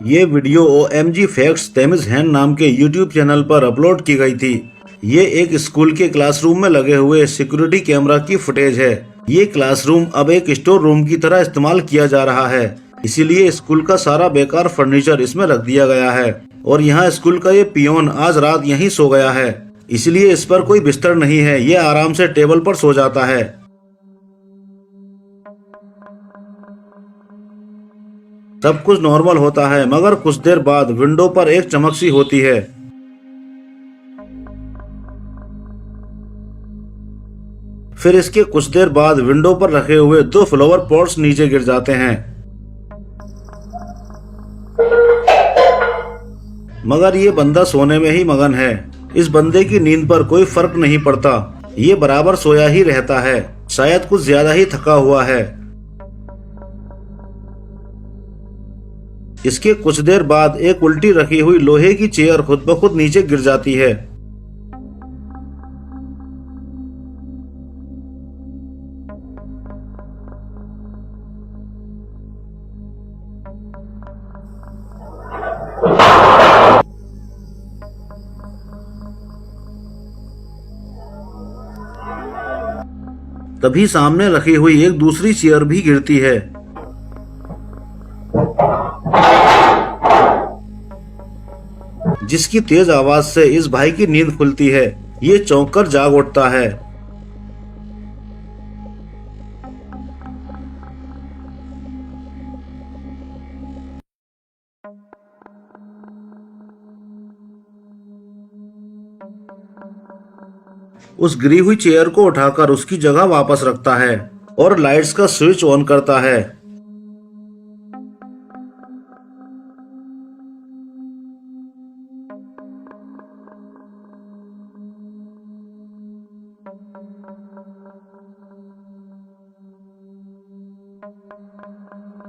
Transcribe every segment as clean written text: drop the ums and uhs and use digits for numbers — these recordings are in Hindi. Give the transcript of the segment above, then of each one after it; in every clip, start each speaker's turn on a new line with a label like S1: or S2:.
S1: ये वीडियो OMG फैक्ट्स तमिज़ हैन नाम के YouTube चैनल पर अपलोड की गई थी। ये एक स्कूल के क्लासरूम में लगे हुए सिक्योरिटी कैमरा की फुटेज है। ये क्लासरूम अब एक स्टोर रूम की तरह इस्तेमाल किया जा रहा है, इसीलिए स्कूल का सारा बेकार फर्नीचर इसमें रख दिया गया है। और यहाँ स्कूल का ये पियोन आज रात यहीं सो गया है, इसलिए इस पर कोई बिस्तर नहीं है। ये आराम से टेबल पर सो जाता है। सब कुछ नॉर्मल होता है, मगर कुछ देर बाद विंडो पर एक चमक सी होती है। फिर इसके कुछ देर बाद विंडो पर रखे हुए 2 फ्लावर पॉट्स नीचे गिर जाते हैं। मगर ये बंदा सोने में ही मगन है। इस बंदे की नींद पर कोई फर्क नहीं पड़ता, ये बराबर सोया ही रहता है। शायद कुछ ज्यादा ही थका हुआ है। इसके कुछ देर बाद एक उल्टी रखी हुई लोहे की चेयर खुद ब खुद नीचे गिर जाती है। तभी सामने रखी हुई एक दूसरी चेयर भी गिरती है। जिसकी तेज आवाज से इस भाई की नींद खुलती है। ये चौंक कर जाग उठता है। उस गिरी हुई चेयर को उठाकर उसकी जगह वापस रखता है और लाइट्स का स्विच ऑन करता है।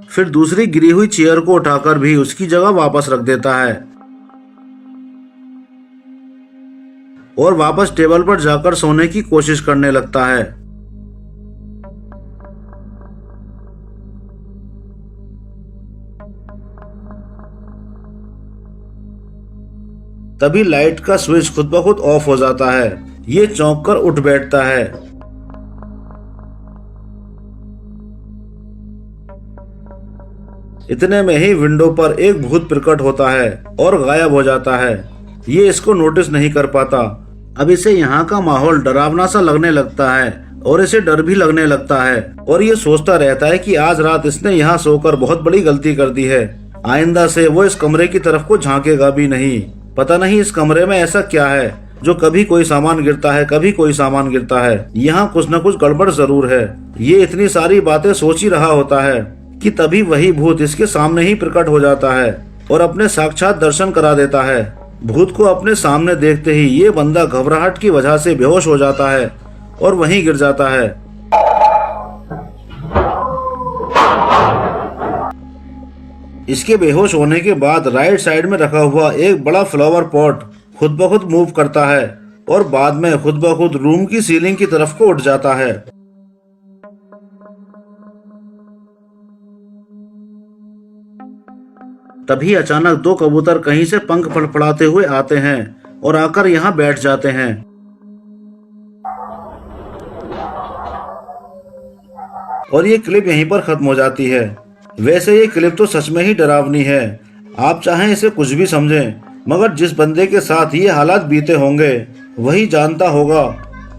S1: फिर दूसरी गिरी हुई चेयर को उठाकर भी उसकी जगह वापस रख देता है और वापस टेबल पर जाकर सोने की कोशिश करने लगता है। तभी लाइट का स्विच खुद ब खुद ऑफ हो जाता है। ये चौंक कर उठ बैठता है। इतने में ही विंडो पर एक भूत प्रकट होता है और गायब हो जाता है। ये इसको नोटिस नहीं कर पाता। अब इसे यहाँ का माहौल डरावना सा लगने लगता है और इसे डर भी लगने लगता है और ये सोचता रहता है कि आज रात इसने यहाँ सोकर बहुत बड़ी गलती कर दी है। आइंदा से वो इस कमरे की तरफ को झांकेगा भी नहीं। पता नहीं इस कमरे में ऐसा क्या है जो कभी कोई सामान गिरता है, कभी कोई सामान गिरता है। यहाँ कुछ न कुछ गड़बड़ जरूर है। ये इतनी सारी बातें सोच ही रहा होता है कि तभी वही भूत इसके सामने ही प्रकट हो जाता है और अपने साक्षात दर्शन करा देता है। भूत को अपने सामने देखते ही ये बंदा घबराहट की वजह से बेहोश हो जाता है और वहीं गिर जाता है। इसके बेहोश होने के बाद राइट साइड में रखा हुआ एक बड़ा फ्लावर पॉट खुद ब खुद मूव करता है और बाद में खुद ब खुद रूम की सीलिंग की तरफ को उठ जाता है। तभी अचानक 2 कबूतर कहीं से पंख फड़फड़ाते हुए आते हैं और आकर यहाँ बैठ जाते हैं। और ये क्लिप यहीं पर खत्म हो जाती है। वैसे ये क्लिप तो सच में ही डरावनी है। आप चाहें इसे कुछ भी समझें, मगर जिस बंदे के साथ ये हालात बीते होंगे वही जानता होगा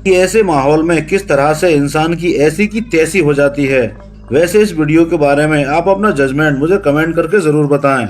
S1: कि ऐसे माहौल में किस तरह से इंसान की ऐसी की तैसी हो जाती है। वैसे इस वीडियो के बारे में आप अपना जजमेंट मुझे कमेंट करके जरूर बताएं।